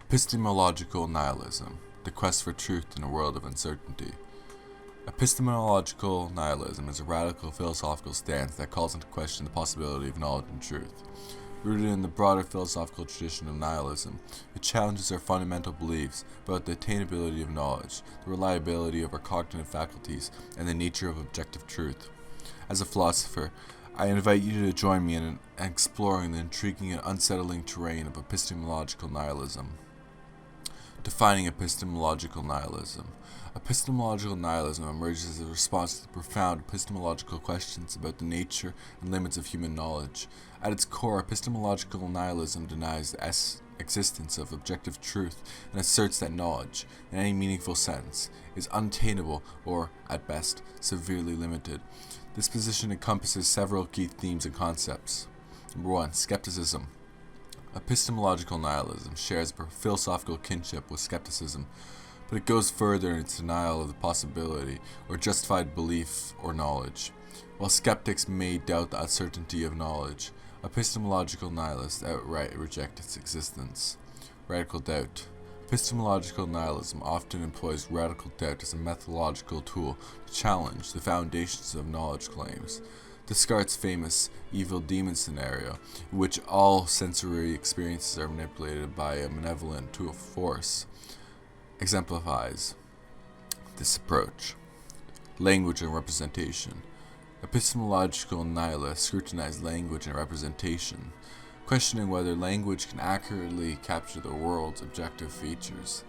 Epistemological Nihilism, the quest for truth in a world of uncertainty. Epistemological nihilism is a radical philosophical stance that calls into question the possibility of knowledge and truth. Rooted in the broader philosophical tradition of nihilism, it challenges our fundamental beliefs about the attainability of knowledge, the reliability of our cognitive faculties, and the nature of objective truth. As a philosopher, I invite you to join me in exploring the intriguing and unsettling terrain of epistemological nihilism. Defining epistemological nihilism. Epistemological nihilism emerges as a response to the profound epistemological questions about the nature and limits of human knowledge. At its core, epistemological nihilism denies the existence of objective truth and asserts that knowledge, in any meaningful sense, is unattainable or, at best, severely limited. This position encompasses several key themes and concepts. Number 1. Skepticism. Epistemological nihilism shares a philosophical kinship with skepticism, but it goes further in its denial of the possibility or justified belief or knowledge. While skeptics may doubt the uncertainty of knowledge, epistemological nihilists outright reject its existence. Radical doubt. Epistemological nihilism often employs radical doubt as a methodological tool to challenge the foundations of knowledge claims. Descartes' famous evil demon scenario, in which all sensory experiences are manipulated by a malevolent force, exemplifies this approach. Language and representation. Epistemological nihilists scrutinize language and representation, questioning whether language can accurately capture the world's objective features.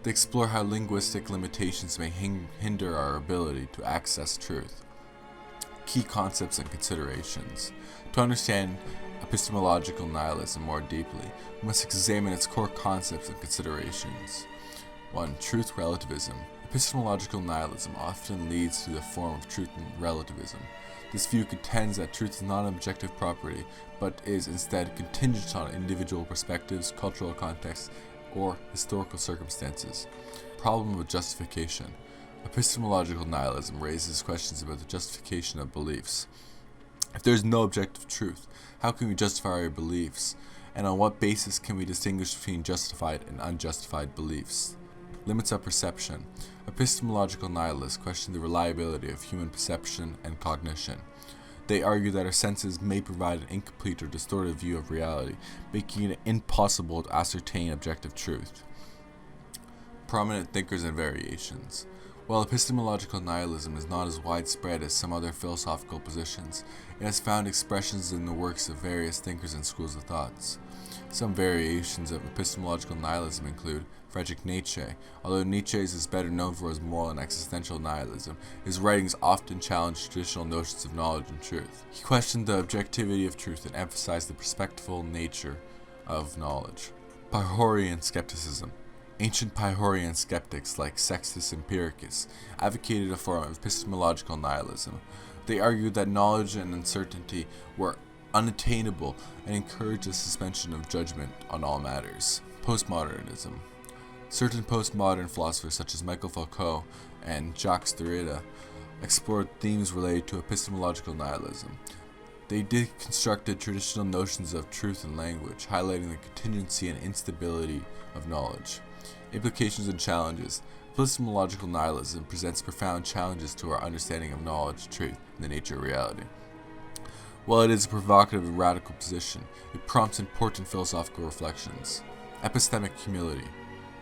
They explore how linguistic limitations may hinder our ability to access truth. Key concepts and considerations. To understand epistemological nihilism more deeply, we must examine its core concepts and considerations. 1. Truth relativism. Epistemological nihilism often leads to the form of truth relativism. This view contends that truth is not an objective property, but is instead contingent on individual perspectives, cultural contexts, or historical circumstances. Problem with justification. Epistemological nihilism raises questions about the justification of beliefs. If there is no objective truth, how can we justify our beliefs? And on what basis can we distinguish between justified and unjustified beliefs? Limits of perception. Epistemological nihilists question the reliability of human perception and cognition. They argue that our senses may provide an incomplete or distorted view of reality, making it impossible to ascertain objective truth. Prominent thinkers and variations. While epistemological nihilism is not as widespread as some other philosophical positions, it has found expressions in the works of various thinkers and schools of thoughts. Some variations of epistemological nihilism include Friedrich Nietzsche. Although Nietzsche is better known for his moral and existential nihilism, his writings often challenge traditional notions of knowledge and truth. He questioned the objectivity of truth and emphasized the perspectival nature of knowledge. Pythagorean skepticism. Ancient Pythagorean skeptics like Sextus Empiricus advocated a form of epistemological nihilism. They argued that knowledge and uncertainty were unattainable and encouraged a suspension of judgment on all matters. Postmodernism. Certain postmodern philosophers such as Michel Foucault and Jacques Derrida explored themes related to epistemological nihilism. They deconstructed traditional notions of truth and language, highlighting the contingency and instability of knowledge. Implications and challenges. Epistemological nihilism presents profound challenges to our understanding of knowledge, truth, and the nature of reality. While it is a provocative and radical position, it prompts important philosophical reflections. Epistemic humility.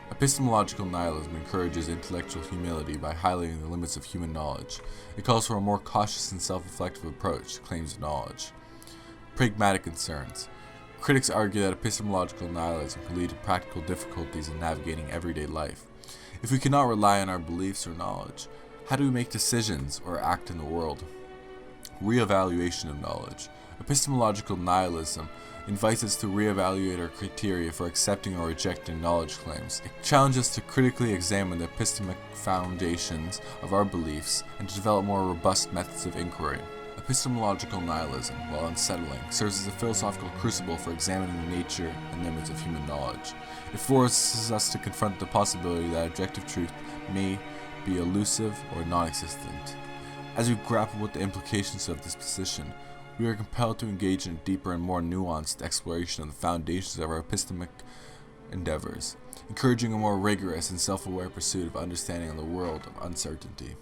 Epistemological nihilism encourages intellectual humility by highlighting the limits of human knowledge. It calls for a more cautious and self-reflective approach to claims of knowledge. Pragmatic concerns. Critics argue that epistemological nihilism can lead to practical difficulties in navigating everyday life. If we cannot rely on our beliefs or knowledge, how do we make decisions or act in the world? Reevaluation of knowledge. Epistemological nihilism invites us to reevaluate our criteria for accepting or rejecting knowledge claims. It challenges us to critically examine the epistemic foundations of our beliefs and to develop more robust methods of inquiry. Epistemological nihilism, while unsettling, serves as a philosophical crucible for examining the nature and limits of human knowledge. It forces us to confront the possibility that objective truth may be elusive or non-existent. As we grapple with the implications of this position, we are compelled to engage in a deeper and more nuanced exploration of the foundations of our epistemic endeavors, encouraging a more rigorous and self-aware pursuit of understanding on the world of uncertainty.